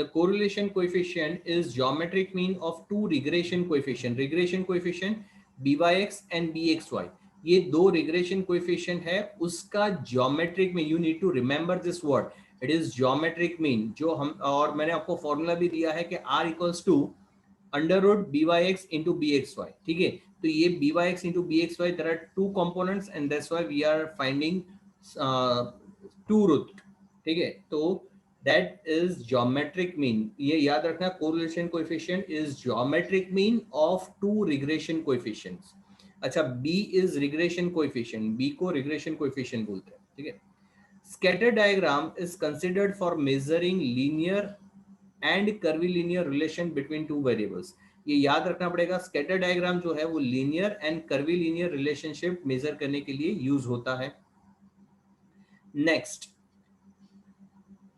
the correlation coefficient is geometric mean of two regression coefficient byx and bxy. ये दो regression coefficient है, उसका geometric mean, you need to remember this word, it is geometric mean. जो हम, और मैंने आपको फॉर्मूला भी दिया है कि r equals to under root byx into bxy. ठीक है, तो ये byx into bxy, there are two components and that's why we are finding two root. ठीक है, तो that is geometric mean. ये याद रखना, correlation coefficient is geometric mean of two regression coefficients. अच्छा, b is regression coefficient, b को regression coefficient बोलते हैं. ठीक है, scatter diagram is considered for measuring linear and curvilinear relation between two variables. ये याद रखना पड़ेगा, स्कैटर डायग्राम जो है वो linear and curvilinear relationship measure करने के लिए यूज होता है. Next,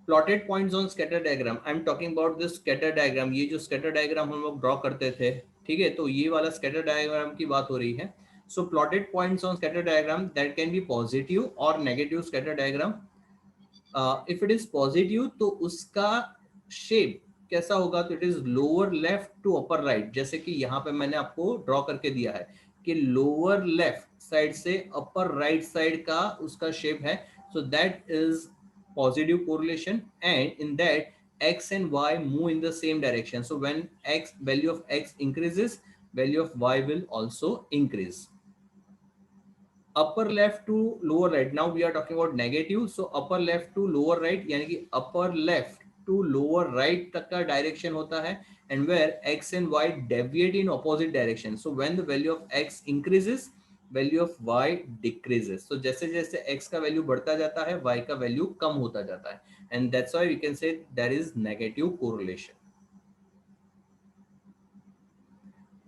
plotted points on scatter diagram. I am talking about this scatter diagram. ये जो स्कैटर डायग्राम हम लोग ड्रॉ करते थे, ठीक है, तो ये वाला स्कैटर डायग्राम की बात हो रही है. So plotted points on scatter diagram that can be positive और negative scatter diagram. If it is positive तो उसका शेप कैसा होगा, तो it is lower left to upper right. जैसे कि यहाँ पे मैंने आपको ड्रॉ करके दिया है कि लोअर लेफ्ट साइड से अपर राइट साइड का उसका शेप है. So that is positive correlation, and in that x and y move in the same direction. So when x, value of x increases, value of y will also increase. upper left to lower right, now we are talking about negative. So upper left to lower right, यानी कि upper left to lower right तक का direction होता है, and where x and y deviate in opposite direction. So when the value of x increases, value of y decreases. So जैसे जैसे x का value बढ़ता जाता है, y का वैल्यू कम होता जाता है, and that's why we can say there is negative correlation.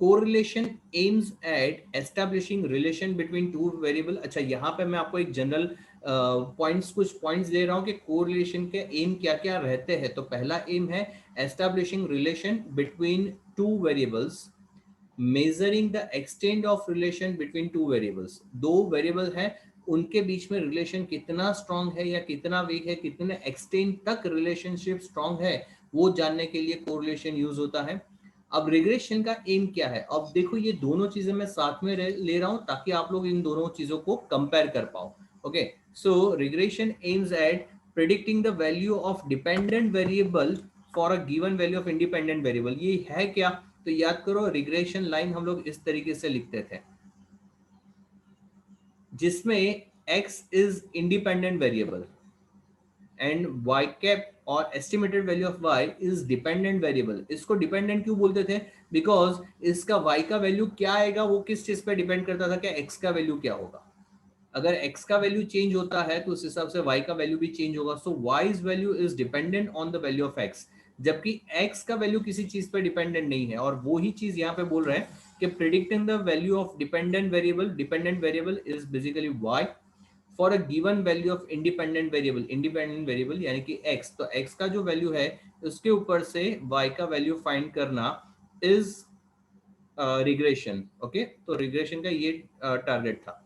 Correlation aims at establishing relation between two variable. अच्छा, यहाँ पे मैं आपको एक जनरल पॉइंट्स, कुछ पॉइंट्स दे रहा हूँ कि कोरिलेशन के एम क्या क्या रहते हैं. तो पहला एम है establishing relation between two variables, measuring the extent of relation between two variables. दो वेरिएबल है, उनके बीच में रिलेशन कितना स्ट्रांग है या कितना वीक है, कितने एक्सटेंट तक रिलेशनशिप स्ट्रांग है, वो जानने के लिए कोरिलेशन यूज होता है. अब रिग्रेशन का एम क्या है, अब देखो ये दोनों चीजें मैं साथ में ले रहा हूं ताकि आप लोग इन दोनों चीजों को कंपेयर कर पाओ. Okay, so regression aims at predicting the value of dependent variable for a given value of independent variable. ये है क्या, तो याद करो, रिग्रेशन लाइन हम लोग इस तरीके से लिखते थे, जिसमें x is independent variable and y cap और estimated value of y is dependent variable. इसको डिपेंडेंट क्यों बोलते थे, बिकॉज इसका y का वैल्यू क्या आएगा वो किस चीज पे डिपेंड करता था कि x का वैल्यू क्या होगा. अगर x का वैल्यू चेंज होता है तो उस हिसाब से y का वैल्यू भी चेंज होगा. सो y's value is dependent on the value of x, जबकि x का वैल्यू किसी चीज पे डिपेंडेंट नहीं है. और वो ही चीज यहाँ पे बोल रहे हैं कि predicting the value of dependent variable is basically y for a given value of independent variable यानी कि x. तो x का जो वैल्यू है उसके ऊपर से y का वैल्यू फाइंड करना इज रिग्रेशन. ओके, तो रिग्रेशन का ये टारगेट था.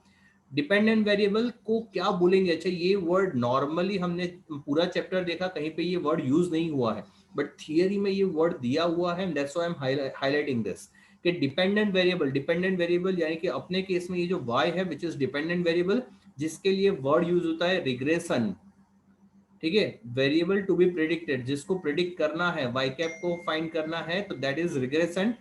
डिपेंडेंट वेरिएबल को क्या बोलेंगे, अच्छा ये वर्ड नॉर्मली हमने पूरा चैप्टर देखा, कहीं पे ये वर्ड यूज नहीं हुआ है, बट थियरी में ये वर्ड दिया हुआ है. That's why I am highlighting this कि डिपेंडेंट वेरिएबल यानी कि अपने केस में ये जो y है विच इज डिपेंडेंट वेरिएबल, जिसके लिए वर्ड यूज होता है रिग्रेशन. ठीक है, वेरिएबल टू बी प्रेडिक्टेड, जिसको प्रेडिक्ट करना है, y कैप को फाइंड करना है, तो that is regression.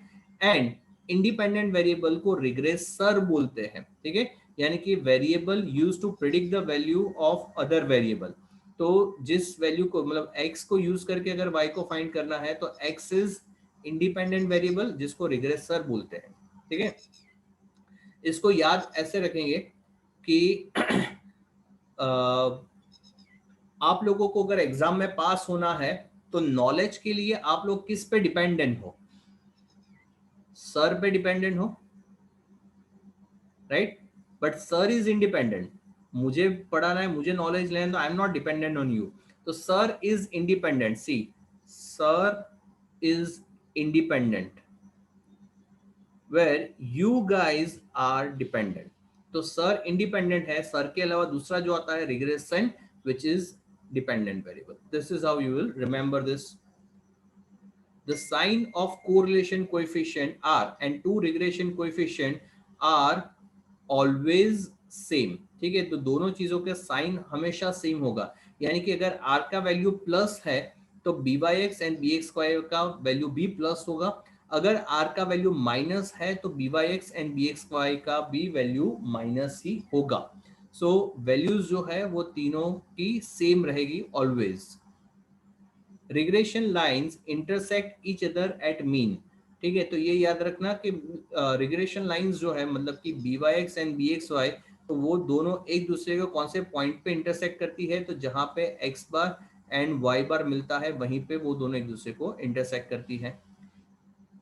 And independent variable को रिग्रेसर बोलते हैं. ठीक है, यानी कि variable use to predict the value of other variable. तो जिस वैल्यू को, मतलब x को यूज करके अगर y को फाइंड करना है तो x इज इंडिपेंडेंट वेरिएबल जिसको रिग्रेसर बोलते हैं. ठीक है, इसको याद ऐसे रखेंगे कि आप लोगों को अगर एग्जाम में पास होना है तो नॉलेज के लिए आप लोग किस पे डिपेंडेंट हो, सर पे डिपेंडेंट हो, right. But sir is independent, मुझे पढ़ाना है, मुझे नॉलेज लेना, तो I am not dependent on you. तो sir is independent. See, sir is independent where you guys are dependent. तो सर इंडिपेंडेंट है, सर के अलावा दूसरा जो आता है regression, which is dependent variable. This is how you will remember this the sign of correlation coefficient r and two regression coefficient are always same. ठीक है, तो दोनों चीजों के साइन हमेशा सेम होगा, यानी कि अगर r का वैल्यू प्लस है तो b by x and B x square का वैल्यू भी प्लस होगा, अगर r का वैल्यू माइनस है तो b by x and B x square का भी वैल्यू माइनस ही होगा. सो वैल्यूज जो है वो तीनों की सेम रहेगी always. Regression lines intersect each other at mean. ठीक है, तो ये याद रखना कि रिग्रेशन लाइंस जो है मतलब कि B Y x and B x Y, तो वो दोनों एक दूसरे को कौन से पॉइंट पे इंटरसेक्ट करती है, तो जहां पे एक्स बार एंड वाई बार मिलता है वहीं पे वो दोनों एक दूसरे को इंटरसेक्ट करती है.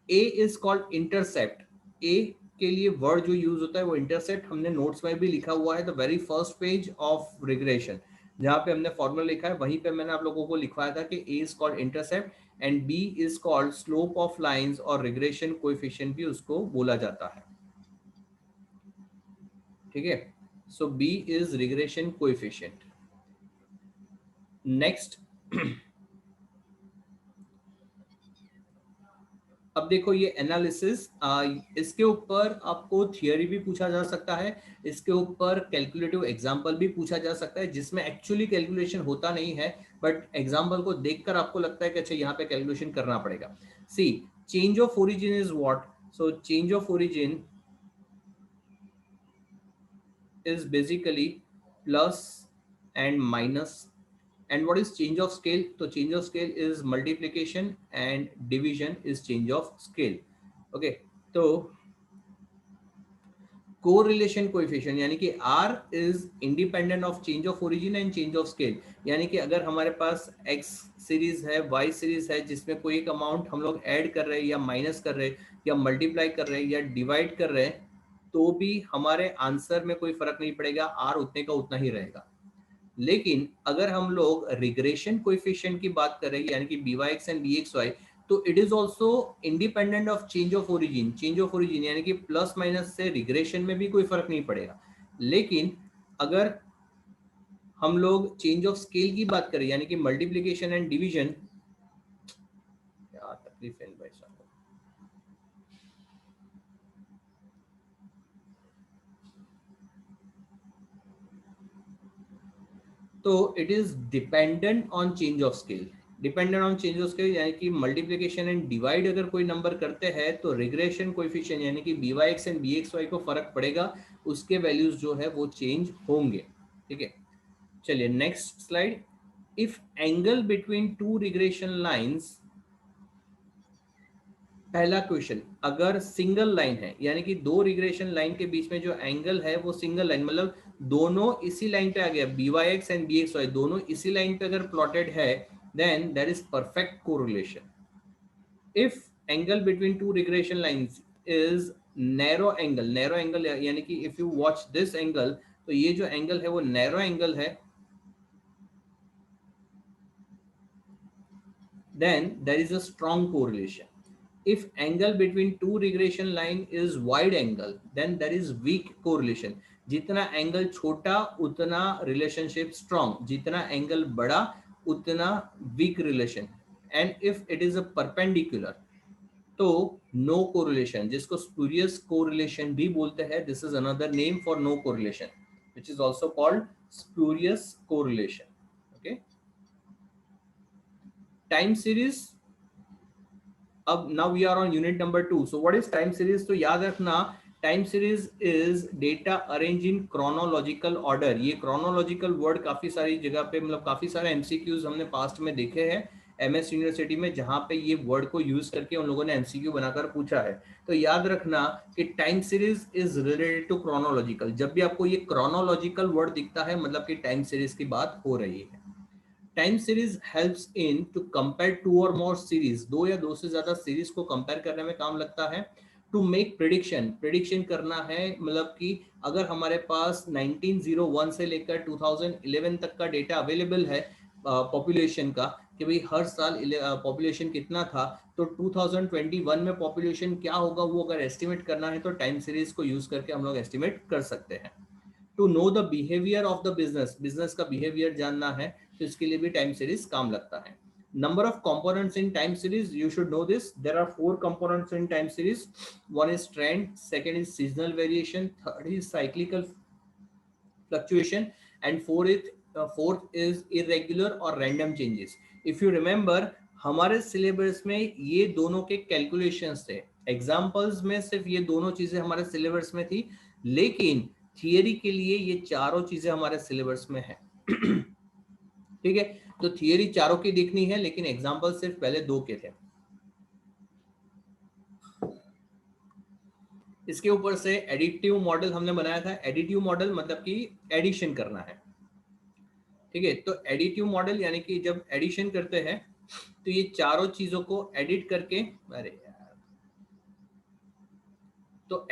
ए इज कॉल्ड इंटरसेप्ट. ए के लिए वर्ड जो यूज होता है वो इंटरसेप्ट, हमने नोट्स में भी लिखा हुआ है the very first page of regression, जहां पे हमने फॉर्मूला लिखा है वहीं पे मैंने आप लोगों को लिखवाया था कि A is called intercept and B is called slope of lines, और रिग्रेशन कोएफिशिएंट भी उसको बोला जाता है. ठीक है, so B is regression coefficient. Next, अब देखो ये एनालिसिस, इसके ऊपर आपको थियरी भी पूछा जा सकता है, इसके ऊपर कैलकुलेटिव एग्जांपल भी पूछा जा सकता है जिसमें एक्चुअली कैलकुलेशन होता नहीं है, बट एग्जांपल को देखकर आपको लगता है कि अच्छा यहाँ पे कैलकुलेशन करना पड़ेगा. See, change of origin is what. So change of origin is basically plus and minus. And what is change of scale? So change of scale is multiplication and division is change of scale. Okay, तो correlation coefficient यानी कि r is independent of change of origin and change of scale. यानी कि अगर हमारे पास x series है, y series है, जिसमें कोई एक अमाउंट हम लोग ऐड कर रहे हैं या माइनस कर रहे हैं या मल्टीप्लाई कर रहे हैं या डिवाइड कर रहे हैं, तो भी हमारे आंसर में कोई फर्क नहीं पड़ेगा, r उतने का उतना ही रहेगा. लेकिन अगर हम लोग रिग्रेशन कोएफिशिएंट की बात करें यानी कि B Y x and B x Y, तो it is also independent of change of origin. Change of origin यानी कि प्लस माइनस से रिग्रेशन में भी कोई फर्क नहीं पड़ेगा. लेकिन अगर हम लोग चेंज ऑफ स्केल की बात करें यानी कि मल्टीप्लीकेशन एंड डिवीजन, क्या तकलीफ है भाई साहब, तो it is dependent on change of scale. Dependent on change of scale यानी कि मल्टीप्लिकेशन एंड डिवाइड अगर कोई नंबर करते हैं तो रिग्रेशन कोएफिशिएंट यानी कि B Y x and B x y को फर्क पड़ेगा, उसके वैल्यूज जो है वो चेंज होंगे. ठीक है, चलिए next slide. If angle between two regression lines, पहला क्वेश्चन, अगर सिंगल लाइन है यानी कि दो रिग्रेशन लाइन के बीच में जो एंगल है वो सिंगल लाइन, मतलब दोनों इसी लाइन पे आ गया, b Y x and B x y दोनों इसी लाइन पे अगर प्लॉटेड है, then there is perfect correlation. If angle between two regression lines is narrow angle, narrow angle यानी कि if you watch this angle, तो ये जो एंगल है वो नैरो एंगल है, then there is a strong correlation. If angle between two regression line is wide angle, then there is weak correlation. जितना angle छोटा उतना रिलेशनशिप स्ट्रॉन्ग, जितना एंगल बड़ा उतना weak relation. And if it is a perpendicular, तो no correlation, जिसको spurious correlation भी बोलते हैं. This is another name for no correlation, which is also called spurious correlation. Okay, time series. अब now we are on unit number 2. So what is time series? तो याद रखना, time series is data arrange in chronological order. ये chronological word काफी सारी जगह पे, मतलब काफी सारे एमसीक्यूज हमने पास्ट में देखे हैं एमएस यूनिवर्सिटी में, जहां पे ये वर्ड को यूज करके उन लोगों ने एमसीक्यू बनाकर पूछा है. तो याद रखना कि time series is related to chronological. जब भी आपको ये क्रोनोलॉजिकल वर्ड दिखता है मतलब कि टाइम सीरीज की बात हो रही है. Time series helps in to compare two और मोर सीरीज, दो या दो से ज्यादा सीरीज को कंपेयर करने में काम लगता है. टू मेक प्रिडिक्शन, प्रिडिक्शन करना है, मतलब कि अगर हमारे पास 1901 से लेकर 2011 तक का डेटा अवेलेबल है पॉपुलेशन का, कि भाई हर साल पॉपुलेशन कितना था, तो 2021 में पॉपुलेशन क्या होगा वो अगर एस्टिमेट करना है तो टाइम सीरीज को यूज करके हम लोग एस्टिमेट कर सकते हैं. To know the behaviour of the business, business का बिहेवियर जानना है तो इसके लिए भी टाइम सीरीज काम लगता है. Number of components in time series, you should know this. There are 4 components in time series. One is trend, second is seasonal variation, third is cyclical fluctuation, and fourth is irregular और random changes. If you remember, हमारे syllabus में ये दोनों के calculations थे. Examples में सिर्फ ये दोनों चीजें हमारे सिलेबस में थी, लेकिन थियरी के लिए ये चारों चीजें हमारे सिलेबस में है. ठीक है, तो थियरी चारों की देखनी है, लेकिन एग्जाम्पल सिर्फ पहले 2 के थे. इसके ऊपर से एडिटिव मॉडल हमने बनाया था. एडिटिव मॉडल मतलब कि एडिशन करना है. ठीक है, तो एडिटिव मॉडल यानी कि जब एडिशन करते हैं तो ये चारों चीजों को एडिट करके, अरे यार, तो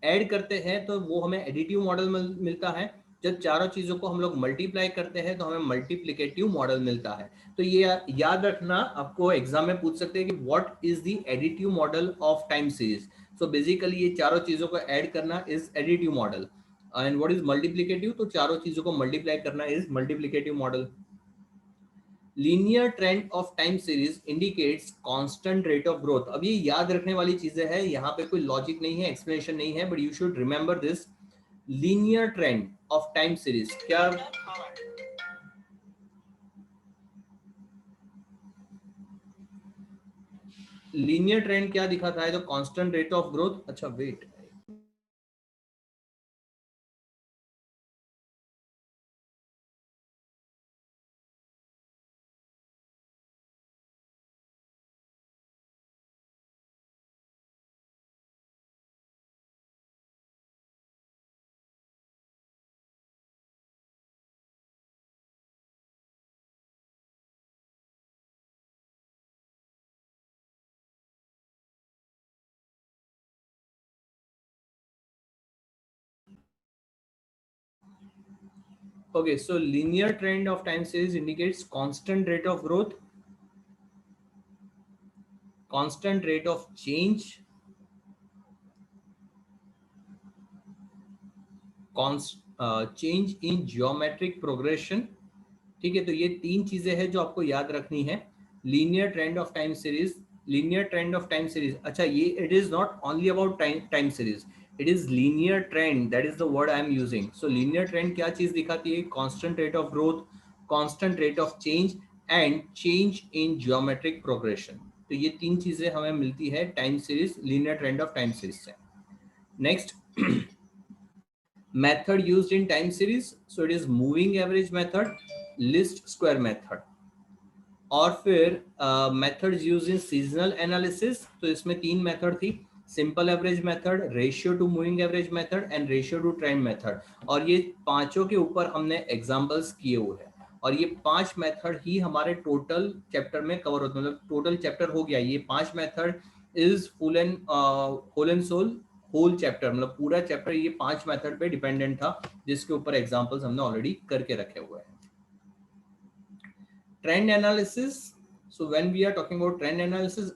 ऐड करते हैं तो वो हमें एडिटिव मॉडल मिलता है. जब चारों चीजों को हम लोग मल्टीप्लाई करते हैं तो हमें मल्टीप्लिकेटिव मॉडल मिलता है. तो ये याद रखना, आपको एग्जाम में पूछ सकते हैं कि what is the additive model of time series. So basically ये चारों चीजों को ऐड करना is additive model. And what is multiplicative, तो चारों चीजों को मल्टीप्लाई करना is multiplicative model. Linear trend of time series indicates constant rate of growth. अब ये याद रखने वाली चीजें हैं, यहाँ पे कोई लॉजिक नहीं है, एक्सप्लेनेशन नहीं है, but you should remember this. Linear trend of time series क्या, लीनियर ट्रेंड क्या दिखाता है, तो कांस्टेंट रेट ऑफ ग्रोथ. अच्छा wait, okay, so linear trend of time series indicates constant rate of growth, constant rate of change, change in geometric progression. ठीक है, तो ये 3 चीजें हैं जो आपको याद रखनी है. Linear trend of time series, linear trend of time series. अच्छा, ये it is not only about time series, it is linear trend, that is the word I am using. So linear trend क्या चीज दिखाती है, constant rate of growth, constant rate of change and change in geometric progression. तो ये 3 चीजें हमें मिलती है time series, linear trend of time series से. Next, method used in time series, so it is moving average method, least square method. और फिर methods use in seasonal analysis, तो इसमें 3 मेथड थी, simple average method, ratio two moving average method and ratio two trend method. और ये पांचों के ऊपर हमने एग्जांपल्स किए हुए हैं, और ये 5 मेथड ही हमारे टोटल चैप्टर में कवर होते हैं. मतलब टोटल चैप्टर हो गया, ये 5 method is full and whole and sole whole chapter. मतलब पूरा चैप्टर ये 5 मेथड पे डिपेंडेंट था, जिसके ऊपर एग्जांपल्स हमने ऑलरेडी करके रखे हुए हैं. Trend analysis, so when we are talking about trend analysis,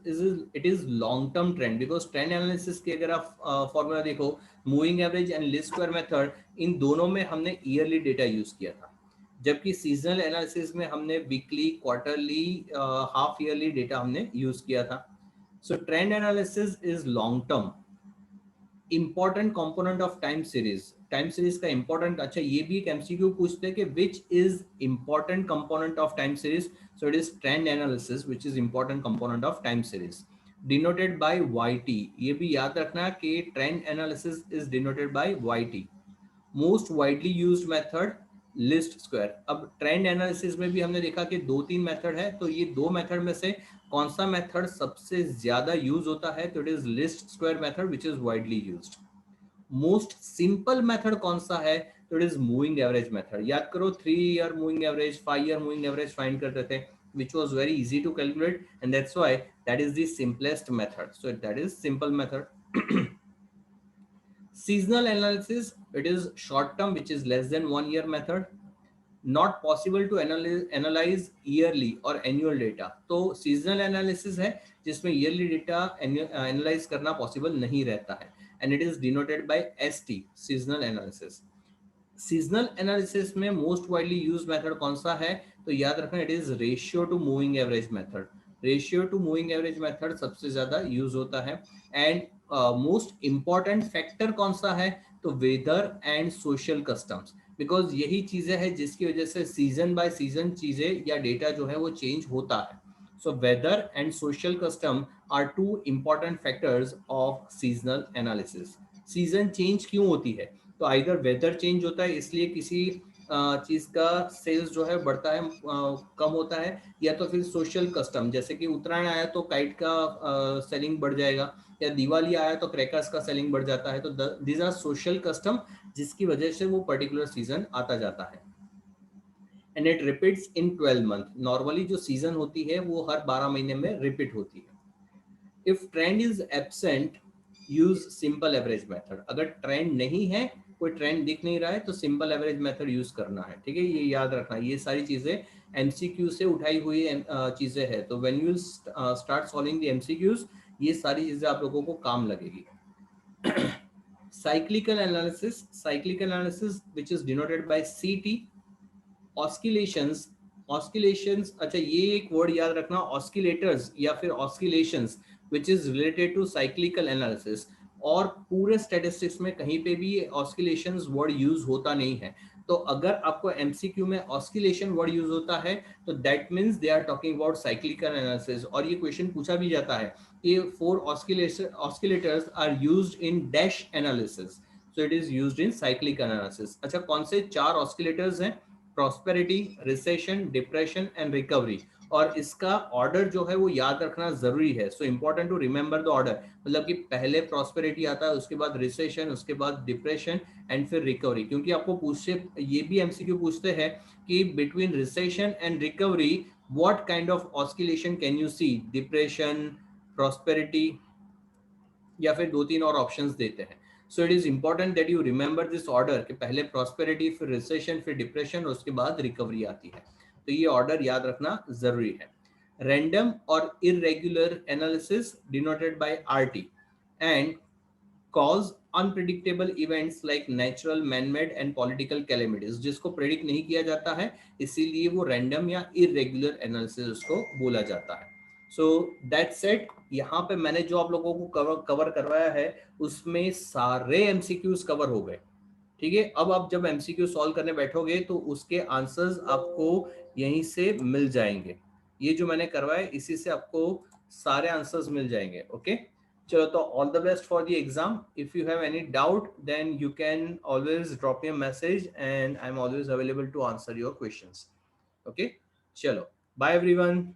it is long term trend, because trend analysis के अगर आप फॉर्मूला देखो, moving average and least square method, इन दोनों में हमने ईयरली डेटा यूज किया था, जबकि सीजनल एनालिसिस में हमने weekly, quarterly, half yearly data हमने यूज किया था. सो trend analysis is long term, important component of time series. Time series का इंपॉर्टेंट, अच्छा ये भी एक एमसीक्यू पूछते हैं कि which is important component of time series. So it is trend analysis which is important component of time series, denoted by YT. ये भी याद रखना कि trend analysis is denoted by YT. Most widely used method, list square. अब trend analysis में भी हमने देखा कि 2-3 मेथड है, तो ये 2 मेथड में से कौन सा मेथड सबसे ज्यादा यूज होता है, तो it is list square method which is widely used. Most simple method कौन सा है, तो it is moving average method. याद करो, 3 year moving average, 5 year moving average find करते थे, which was very easy to calculate, and that's why that is the simplest method. So that is simple method. Seasonal analysis, it is short term, which is less than 1 year method. Not possible to analyze yearly or annual data. तो seasonal analysis है जिसमें yearly data analyze करना possible नहीं रहता है, and it is denoted by ST, seasonal analysis. Seasonal analysis में most widely use method कौन सा है? तो याद रखना, it is ratio two moving average method. Ratio two moving average method सबसे ज्यादा यूज होता है। एंड मोस्ट इंपॉर्टेंट फैक्टर कौन सा है? तो weather and social customs, because यही चीजें हैं जिसकी वजह से सीजन बाय सीजन चीजें या डेटा जो है वो चेंज होता है। So weather and social custom are two important factors of seasonal analysis. Season change क्यों होती है? तो आइदर वेदर चेंज होता है इसलिए किसी चीज का सेल्स जो है बढ़ता है, कम होता है, या तो फिर सोशल कस्टम, जैसे कि उत्तरायण आया तो काइट का सेलिंग बढ़ जाएगा, या दिवाली आया तो क्रैकर्स का सेलिंग बढ़ जाता है। तो दीज आर सोशल कस्टम जिसकी वजह से वो पर्टिकुलर सीजन आता जाता है। And it repeats in 12 month. Normally जो सीजन होती है वो हर 12 महीने में रिपीट होती है। If trend is absent, use simple average method. अगर ट्रेंड नहीं है, कोई ट्रेंड दिख नहीं रहा है, तो सिंपल एवरेज मेथड यूज करना है। ठीक है, ये याद रखना। ये सारी चीजें एमसीक्यू से उठाई हुई चीजें हैं। तो when you start solving the MCQs, ये सारी चीजें आप लोगों को काम लगेगी। cyclical analysis, cyclical analysis which is denoted by CT, oscillations. Oscillations, अच्छा ये एक वर्ड याद रखना, ऑस्किलेटर्स या फिर oscillations which is related to cyclical analysis. और पूरे स्टैटिस्टिक्स में कहीं पे भी ऑस्किलेशंस वर्ड यूज होता नहीं है। तो अगर आपको एमसीक्यू में ऑस्किलेशन वर्ड यूज होता है तो that means they are talking about cyclical analysis. और ये क्वेश्चन पूछा भी जाता है कि four oscillators are used in dash analysis, so it is used in cyclic analysis. अच्छा, कौन से चार ऑस्किलेटर्स हैं? Prosperity, recession, depression and recovery. और इसका ऑर्डर जो है वो याद रखना जरूरी है। So important to remember the order, मतलब कि पहले प्रॉस्पेरिटी आता है, उसके बाद रिसेशन, उसके बाद डिप्रेशन एंड फिर रिकवरी। क्योंकि आपको पूछे, ये भी एमसीक्यू पूछते हैं कि between recession and recovery what kind of oscillation can you see? Depression, prosperity, या फिर दो तीन और ऑप्शंस देते हैं। So it is important that you remember this order कि पहले प्रॉस्पेरिटी, फिर रिसेशन, फिर डिप्रेशन और उसके बाद रिकवरी आती है। तो ये ऑर्डर याद रखना जरूरी है। रैंडम और irregular analysis denoted by RT and cause unpredictable events like natural, manmade and political calamities, जिसको प्रेडिक्ट नहीं किया जाता है, इसीलिए वो रैंडम या इरेगुलर एनालिसिस उसको बोला जाता है। सो दैट सेट, यहाँ पे मैंने जो आप लोगों को कवर करवाया है उसमें सारे एमसीक्यूज कवर हो गए। ठीक है, अब आप जब एमसीक्यू सॉल्व करने बैठोगे तो उसके आंसर्स आपको यहीं से मिल जाएंगे। ये जो मैंने करवाया इसी से आपको सारे आंसर्स मिल जाएंगे। ओके, चलो, तो all the best for the exam. If you have any doubt then you can always drop me a message and I am always available to answer your questions. Okay, चलो, bye everyone.